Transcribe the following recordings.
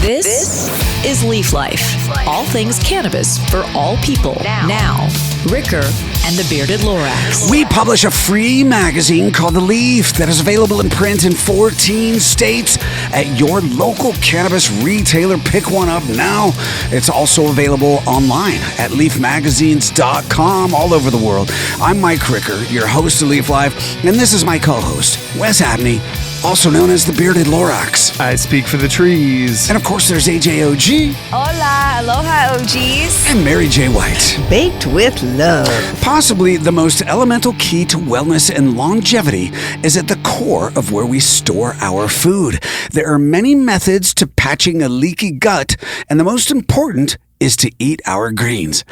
This is Leaf Life. All things cannabis for all people. Now, Ricker and the Bearded Lorax. We publish a free magazine called The Leaf that is available in print in 14 states at your local cannabis retailer. Pick one up now. It's also available online at leafmagazines.com all over the world. I'm Mike Ricker, your host of Leaf Life, and this is my co-host, Wes Abney, also known as the Bearded Lorax. I speak for the trees. And of course, there's AJ OG. Hola, aloha OGs. And Mary J. White. Baked with love. Possibly the most elemental key to wellness and longevity is at the core of where we store our food. There are many methods to patching a leaky gut, and the most important is to eat our greens.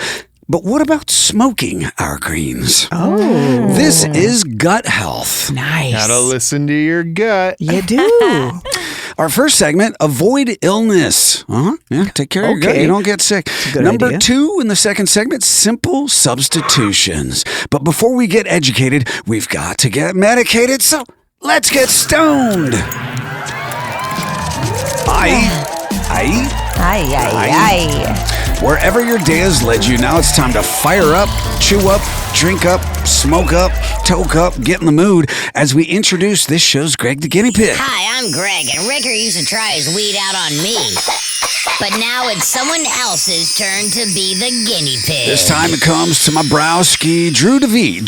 But what about smoking our greens? Oh. This is gut health. Nice. Gotta listen to your gut. You do. Our first segment, avoid illness. Yeah, take care of your gut. Okay. You don't get sick. Good Number idea. 2 in the second segment, simple substitutions. But before we get educated, we've got to get medicated. So let's get stoned. Wherever your day has led you, now it's time to fire up, chew up, drink up, smoke up, toke up, get in the mood as we introduce this show's Greg the Guinea Pig. Hi, I'm Greg, and Ricker used to try his weed out on me. But now it's someone else's turn to be the guinea pig. This time it comes to my browski, Drew DeVee.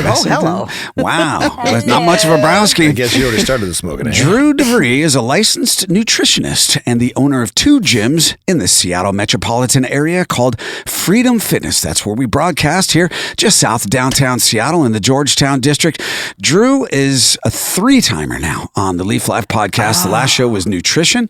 Oh, hello. Wow. That's not much of a browski. I guess you already started the smoking. Drew DeVee is a licensed nutritionist and the owner of 2 gyms in the Seattle metropolitan area called Freedom Fitness. That's where we broadcast here, just south of downtown Seattle in the Georgetown district. Drew is a 3-timer now on the Leaf Life podcast. The last show was nutrition,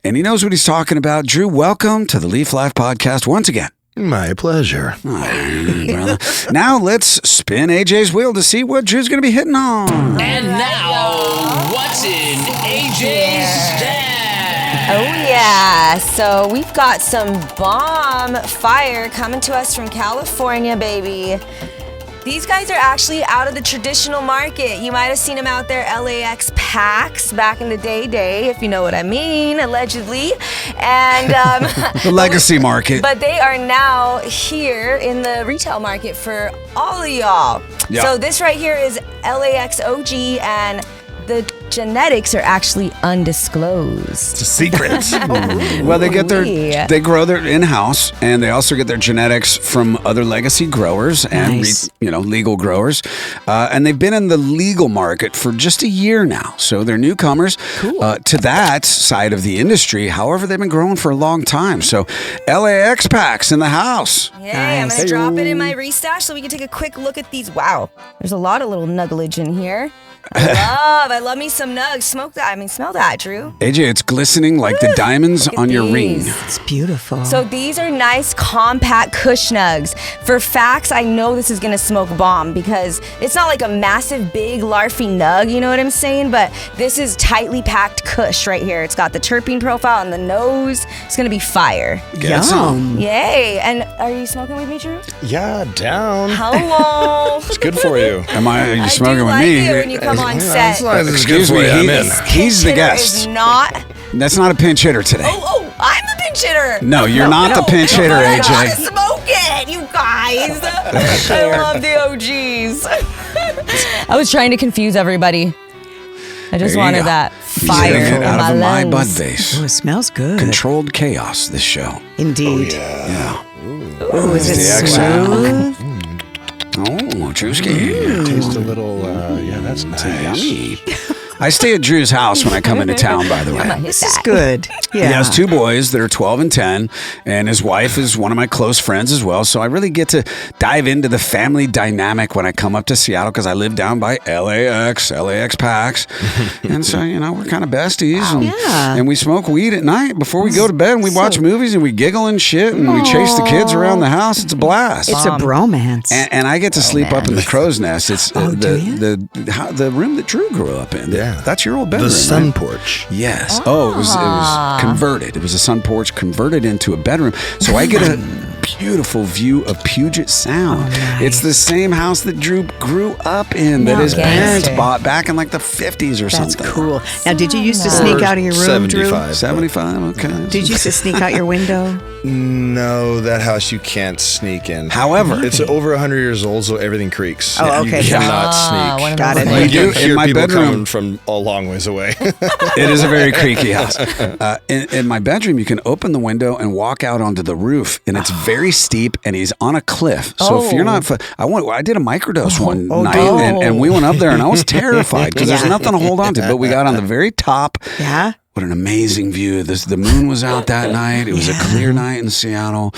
and he knows what he's talking about. Drew, welcome to the Leaf Life podcast once again. My pleasure. Oh, brother. Now let's spin AJ's wheel to see what Drew's going to be hitting on. And now, what's in AJ's stash? Oh yeah, so we've got some bomb fire coming to us from California, baby. These guys are actually out of the traditional market. You might have seen them out there, LAX Packs, back in the day, if you know what I mean, allegedly. And The legacy market. But they are now here in the retail market for all of y'all. Yeah. So this right here is LAX OG, and the genetics are actually undisclosed. It's a secret. Well, they get Ooh-wee. they grow their in-house, and they also get their genetics from other legacy growers and Nice. legal growers. And they've been in the legal market for just a year now, so they're newcomers to that side of the industry. However, they've been growing for a long time. So LAX Packs in the house. Yeah, I'm Nice. gonna drop it in my restash so we can take a quick look at these. Wow, there's a lot of little nugglage in here. I love me some nugs. Smell that, Drew. AJ, it's glistening like the diamonds Look at on your ring. these. It's beautiful. So these are nice, compact Kush nugs. For facts, I know this is gonna smoke bomb because it's not like a massive, big, larfy nug, you know what I'm saying? But this is tightly packed Kush right here. It's got the terpene profile on the nose. It's gonna be fire. Get some. Yay! And are you smoking with me, Drew? Yeah, down. Hello. It's good for you. Are you I smoking do with like me? it when you come on set. Excuse me, he's the Hitter guest. is not. That's not a pinch hitter today. Oh, I'm the pinch hitter. No, you're not the pinch hitter, I AJ. gotta smoke it, you guys. I love the OGs. I was trying to confuse everybody. I just There you wanted go. that He's fire getting it in out my of my lungs. bud vase. Oh, it smells good. Controlled chaos, this show. Indeed. Yeah. Oh, is it The smooth? Oh, Drewski. Taste a little, that's nice. Yummy. I stay at Drew's house when I come into town, by the way. This is good. Yeah. He has 2 boys that are 12 and 10, and his wife is one of my close friends as well. So I really get to dive into the family dynamic when I come up to Seattle because I live down by LAX Packs. And so, we're kind of besties. And we smoke weed at night before we go to bed, and we watch movies, and we giggle and shit, and we chase the kids around the house. It's a blast. It's a bromance. And I get to sleep up in the crow's nest. It's do you? the room that Drew grew up in. Yeah. That's your old bedroom. The sun right? porch. Yes. Oh, it was converted. It was a sun porch converted into a bedroom. So I get a beautiful view of Puget Sound. Oh, nice. It's the same house that Drew grew up in, that No, his parents gangster. bought back in like the 50s or That's something. cool. Now, did you used to sneak out of your room, Drew? 75. 75, okay. Did you used to sneak out your window? No, that house you can't sneak in. However, It's over 100 years old, so everything creaks. Oh, okay. You cannot Ah, one sneak. of Got those it. Like, We do you in hear my people bedroom. coming from a long ways away. it is a very creaky house. In my bedroom, you can open the window and walk out onto the roof, and it's very steep, and he's on a cliff. So if you're not, I did a microdose one night, and we went up there, and I was terrified because there's nothing to hold on to. But we got on the very top. Yeah. What an amazing view. The moon was out that night. It was a clear night in Seattle.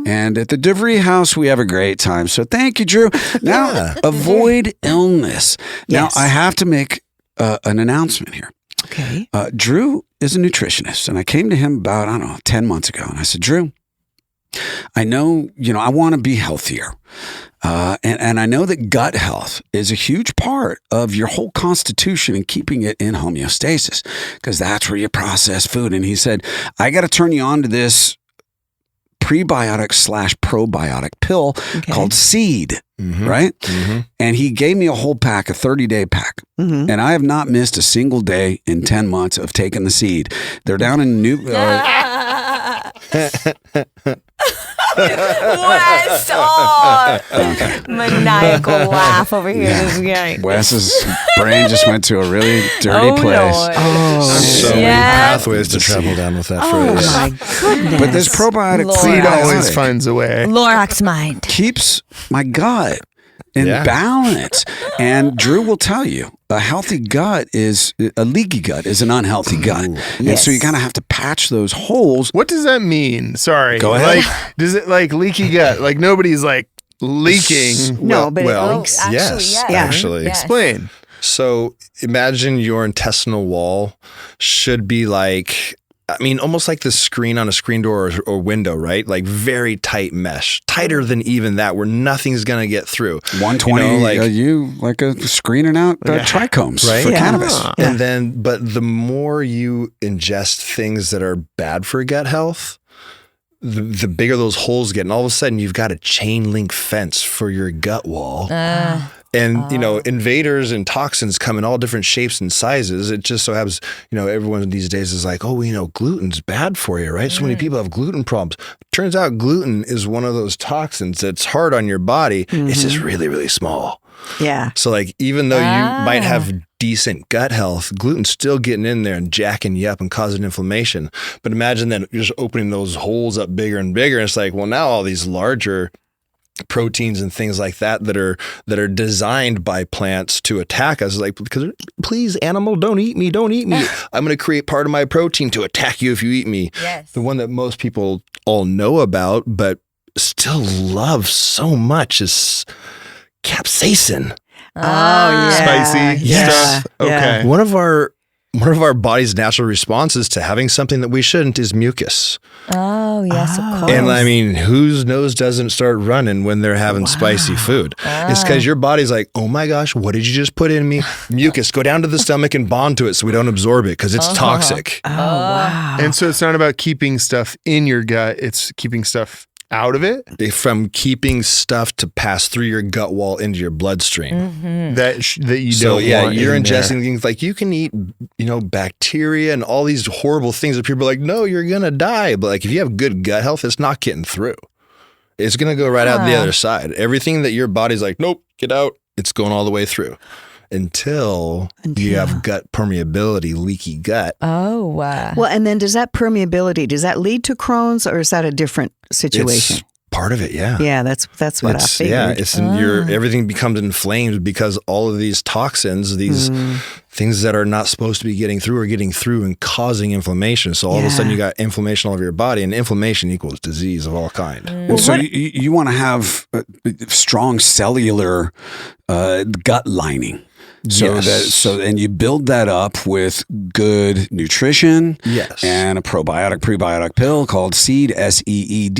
And at the DeVry house, we have a great time. So thank you, Drew. Now, avoid illness. Now, Yes. I have to make an announcement here. Okay. Drew is a nutritionist, and I came to him about, 10 months ago. And I said, Drew, I know, I want to be healthier. And I know that gut health is a huge part of your whole constitution and keeping it in homeostasis, because that's where you process food. And he said, I got to turn you on to this prebiotic/probiotic pill called Seed, right? And he gave me a whole pack, a 30-day pack. And I have not missed a single day in 10 months of taking the Seed. They're down in New... Wes, maniacal laugh over here. This guy. Wes's brain just went to a really dirty place. Lord. So many pathways to travel down with that phrase. My goodness. But this probiotic Lord. Seed always prebiotic finds a way. Lorax mind. keeps my gut in Yeah. balance. And Drew will tell you, a leaky gut is an unhealthy gut. And so you kind of have to patch those holes. What does that mean? Sorry. Go ahead. Like, does it like leaky gut? Like nobody's like leaking. No, but well, Oh, actually, yes, yes. Yeah. actually. Yes. Explain. So imagine your intestinal wall should be like, almost like the screen on a screen door or window, right? Like very tight mesh, tighter than even that, where nothing's going to get through. 120, like like a screening out trichomes Right? for Yeah. cannabis. And then, but the more you ingest things that are bad for gut health, the bigger those holes get. And all of a sudden you've got a chain link fence for your gut wall. And, invaders and toxins come in all different shapes and sizes. It just so happens, everyone these days is like, gluten's bad for you, right? So many people have gluten problems. Turns out gluten is one of those toxins that's hard on your body. It's just really, really small. yeah. So like, even though you might have decent gut health, gluten's still getting in there and jacking you up and causing inflammation. But imagine then just opening those holes up bigger and bigger. And it's like, well, now all these larger proteins and things like that are designed by plants to attack us, like, because please, animal, don't eat me. I'm going to create part of my protein to attack you if you eat me. Yes. The one that most people all know about but still love so much is capsaicin. Oh, yeah. Spicy stuff. Okay. One of our body's natural responses to having something that we shouldn't is mucus. Oh, yes, of course. And whose nose doesn't start running when they're having spicy food? It's because your body's like, oh my gosh, what did you just put in me? Mucus, go down to the stomach and bond to it so we don't absorb it because it's toxic. Oh, wow. And so it's not about keeping stuff in your gut, it's keeping stuff out of it From keeping stuff to pass through your gut wall into your bloodstream. that you So don't yeah, want you're in there. ingesting things like you can eat, bacteria and all these horrible things that people are like, no, you're going to die. But like if you have good gut health, it's not getting through. It's going to go right out the other side. Everything that your body's like, nope, get out. It's going all the way through until you have gut permeability, leaky gut. Oh, Well, and then does that permeability, does that lead to Crohn's or is that a different situation? It's part of it. Yeah. Yeah, that's what I figured. Yeah, it's everything becomes inflamed because all of these toxins, these things that are not supposed to be getting through are getting through and causing inflammation. So all of a sudden you got inflammation all over your body, and inflammation equals disease of all kind. And so you want to have strong cellular gut lining. Yes. And you build that up with good nutrition. Yes. And a prebiotic pill called Seed, SEED.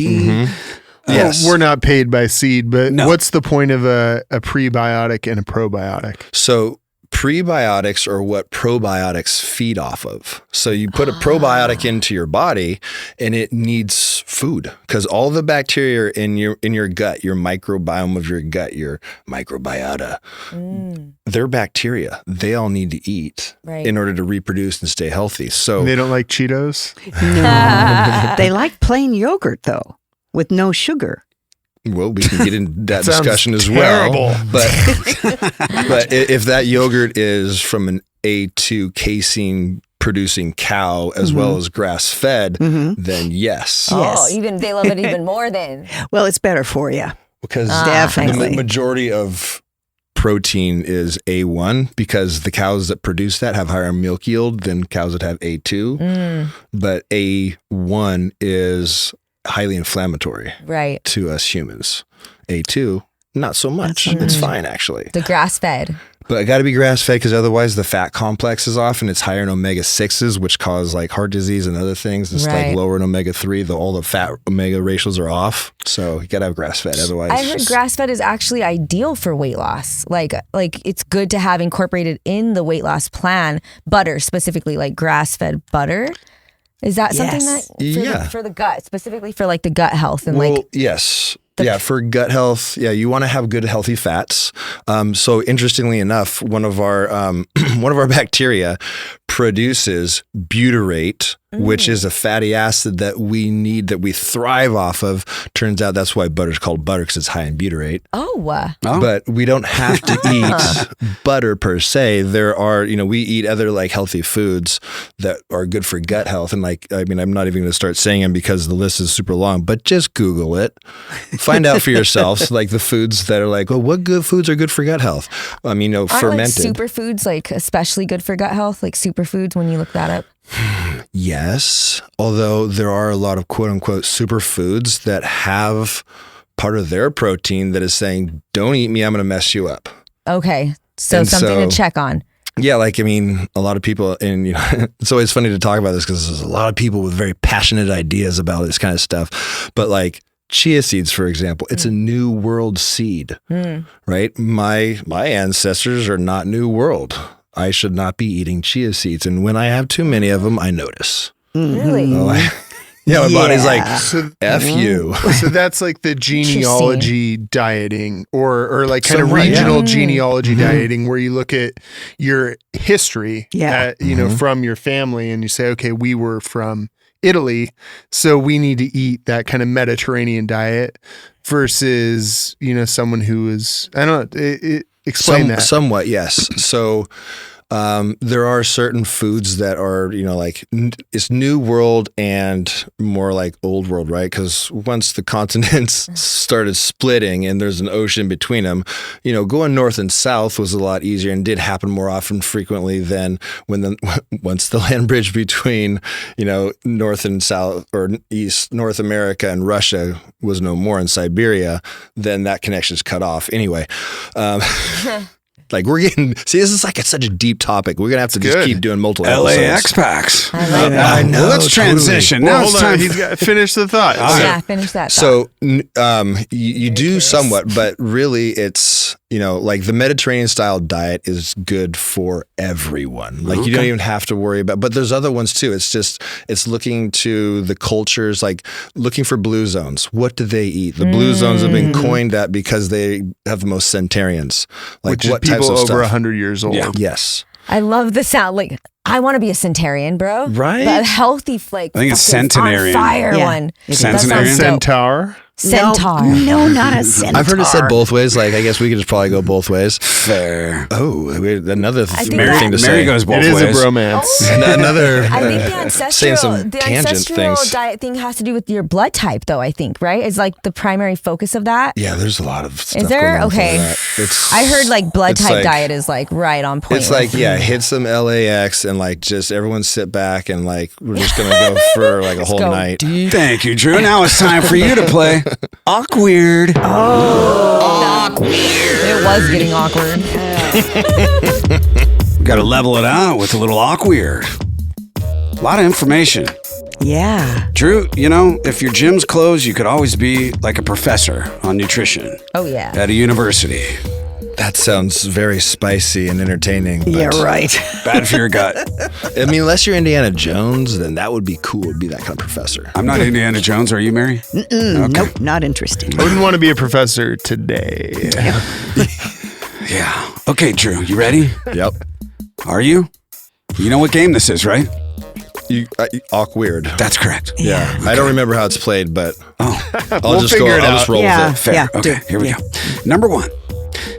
Yes. We're not paid by Seed, but No. what's the point of a prebiotic and a probiotic? So prebiotics are what probiotics feed off of. So you put a probiotic into your body and it needs food because all the bacteria in your gut, your microbiome of your gut, your microbiota, they're bacteria. They all need to eat in order to reproduce and stay healthy. So They don't like Cheetos? No. They like plain yogurt, though, with no sugar. well, we can get into that Sounds discussion as terrible. well. But if that yogurt is from an A2 casein producing cow as well as grass fed, then yes. Oh, even they love it even more then. Well, it's better for you. Because Definitely. the majority of protein is A1 because the cows that produce that have higher milk yield than cows that have A2. But A1 is highly inflammatory to us humans. A2, not so much. It's fine, actually. The grass fed. But it got to be grass fed because otherwise the fat complex is off and it's higher in omega 6s, which cause like heart disease and other things. It's like lower in omega 3. All the fat omega ratios are off. So you got to have grass fed. Otherwise, I heard grass fed is actually ideal for weight loss. Like it's good to have incorporated in the weight loss plan butter, specifically like grass fed butter. Is that something that for the gut, specifically for like the gut health and yes. For gut health, you want to have good healthy fats. So interestingly enough, one of our bacteria produces butyrate, which is a fatty acid that we need, that we thrive off of. Turns out that's why butter's called butter, because it's high in butyrate. But we don't have to eat butter per se. There are, we eat other like healthy foods that are good for gut health. And I'm not even going to start saying them because the list is super long, but just Google it. Find out for yourselves, like the foods that are like, well, what good foods are good for gut health? Aren't fermented. like superfoods like especially good for gut health, like superfoods when you look that up? Yes, although there are a lot of quote unquote superfoods that have part of their protein that is saying, don't eat me, I'm going to mess you up. Okay, so something to check on. Yeah, a lot of people, and it's always funny to talk about this because there's a lot of people with very passionate ideas about this kind of stuff. But like chia seeds, for example, it's a new world seed, right? My ancestors are not new world. I should not be eating chia seeds. And when I have too many of them, I notice. Really? My body's like, F you. So that's like the genealogy dieting or like kind of regional genealogy dieting where you look at your history, from your family and you say, okay, we were from Italy, so we need to eat that kind of Mediterranean diet versus, someone who is, I don't know, explain that. Somewhat, yes. So there are certain foods that are, it's new world and more like old world, right? Because once the continents started splitting and there's an ocean between them, going north and south was a lot easier and did happen more often frequently than once the land bridge between, North and South or East North America and Russia was no more in Siberia, then that connection's cut off. Anyway, we're getting, this is like such a deep topic. We're going to have to just keep doing multiple LAX episodes. Packs. I know. Let's transition. Now hold on. He's got to finish the thought. Finish that thought. So you do somewhat, but really it's, like the Mediterranean style diet is good for everyone. Like you don't even have to worry about, but there's other ones too. It's looking to the cultures, like looking for blue zones. What do they eat? The blue zones have been coined that because they have the most centenarians. Like which what is types people of over stuff? 100 years old. Yeah. Yes. I love the sound. Like, I want to be a centenarian, bro. Right? The healthy flake. I think it's centenarian. On fire one. Centenarian? Centaur. Centaur. No, not a centaur. I've heard it said both ways. Like, I guess we could just probably go both ways. Fair. Oh, another thing to Mary say. goes both It ways. is a bromance. Another. I think the saying some ancestral tangent things. diet thing has to do with your blood type, though, I think, right? It's like the primary focus of that. Yeah, there's a lot of stuff. Is there? going on with Okay. that. I heard like blood it's type like- diet is like right on point. It's like, hit some LAX and like just everyone sit back and like we're just going to go for like a whole go. night. Thank you, Drew. Now it's time for you to play Awkward. Awkward. It was getting awkward. Got to level it out with a little awkward. A lot of information. Yeah. Drew, if your gym's closed, you could always be like a professor on nutrition Oh, yeah. at a university. That sounds very spicy and entertaining. Yeah, right. Bad for your gut. I mean, unless you're Indiana Jones, then that would be cool. It'd be that kind of professor. I'm not Indiana Jones. Are you, Mary? Okay. Nope, not interested. I wouldn't want to be a professor today. Yeah. Okay, Drew, you ready? Yep. Are you? You know what game this is, right? Awkward. That's correct. Yeah. Okay. I don't remember how it's played, but I'll We'll just figure it I'll out. just roll with it. Fair. Yeah, Okay, here we go. Number 1.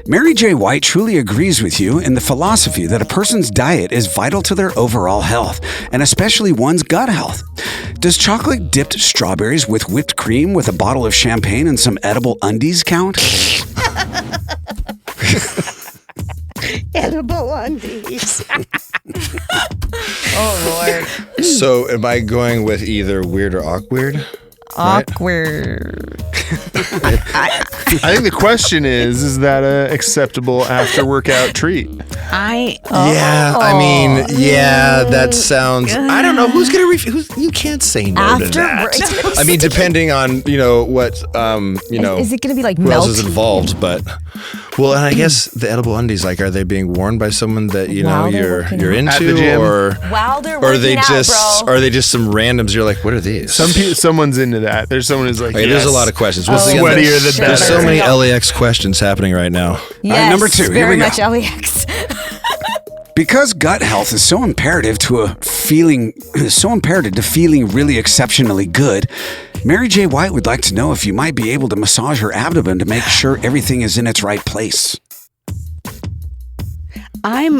Mary J. White truly agrees with you in the philosophy that a person's diet is vital to their overall health, and especially one's gut health. Does chocolate-dipped strawberries with whipped cream with a bottle of champagne and some edible undies count? Edible undies. Oh, Lord. So am I going with either weird or awkward? Awkward. I think the question is that an acceptable after workout treat? Yeah, I mean, that sounds. I don't know who's gonna. You can't say no to that. I mean, depending on what Is it gonna be like who else is melty? involved, but well, and I guess the edible undies, like, are they being worn by someone that While they're working you're out. At the into, gym. or While they're or are they working out, just bro. are they just some randoms? You're like, what are these? Someone's into that. There's someone who's like, Okay, there's a lot of questions. Once The again, sweatier the shit. better. there's so many LAX questions happening right now. Yes, number 2, here very we go. much LAX. Because gut health is so imperative to feeling really exceptionally good, Mary J. White would like to know if you might be able to massage her abdomen to make sure everything is in its right place. I'm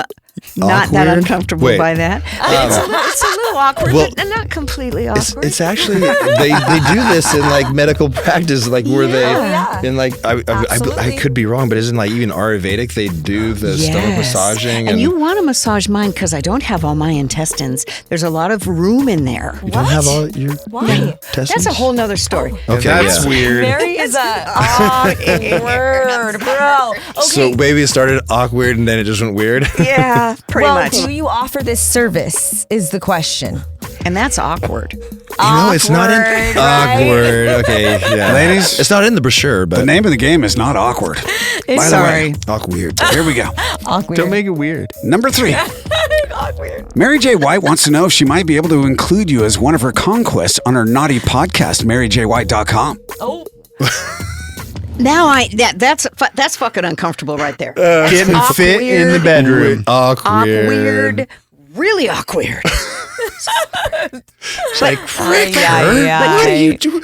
not that Awkward? uncomfortable Wait. by that. It's a little awkward, Well, but not completely awkward. It's actually they do this in like medical practice, like where Yeah. they in like I Absolutely. could be wrong, but isn't like even Ayurvedic they do the stomach massaging And you want to massage mine because I don't have all my intestines. There's a lot of room in there. you don't have all your Why? intestines? That's a whole nother story. Okay, That's yeah. weird. Mary is a awkward, bro. Okay. So maybe it started awkward and then it just went weird. Yeah, pretty well, much. do you offer this service is the question. And that's awkward. It's not in Awkward, right? awkward. Okay, yeah, Ladies? it's not in the brochure, but The name of the game is not awkward. By the way, awkward. here we go. Awkward. Don't make it weird. Number 3. awkward. Mary J. White wants to know if she might be able to include you as one of her conquests on her naughty podcast, MaryJWhite.com. Oh. Now that's fucking uncomfortable right there. Getting fit in the bedroom. Awkward. Really awkward. Like, But could you do?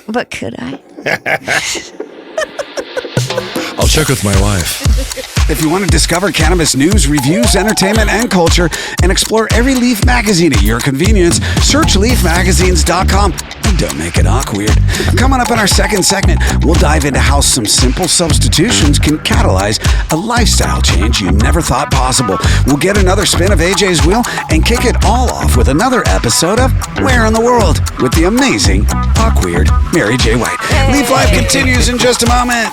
But could I? I'll check with my wife. If you want to discover cannabis news, reviews, entertainment, and culture, and explore every Leaf magazine at your convenience, search leafmagazines.com. And don't make it awkward. Coming up in our second segment, we'll dive into how some simple substitutions can catalyze a lifestyle change you never thought possible. We'll get another spin of AJ's Wheel and kick it all off with another episode of Where in the World with the amazing, awkward Mary J. White. Leaf Life continues in just a moment.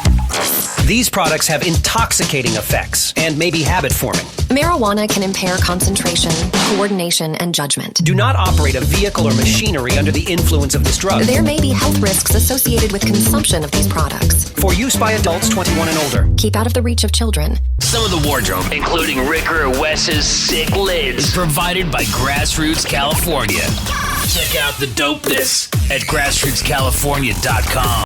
These products have intoxicating effects and may be habit-forming. Marijuana can impair concentration, coordination, and judgment. Do not operate a vehicle or machinery under the influence of this drug. There may be health risks associated with consumption of these products. For use by adults 21 and older. Keep out of the reach of children. Some of the wardrobe, including Ricker Wes's sick lids, is provided by Grassroots California. Check out the dopeness at grassrootscalifornia.com.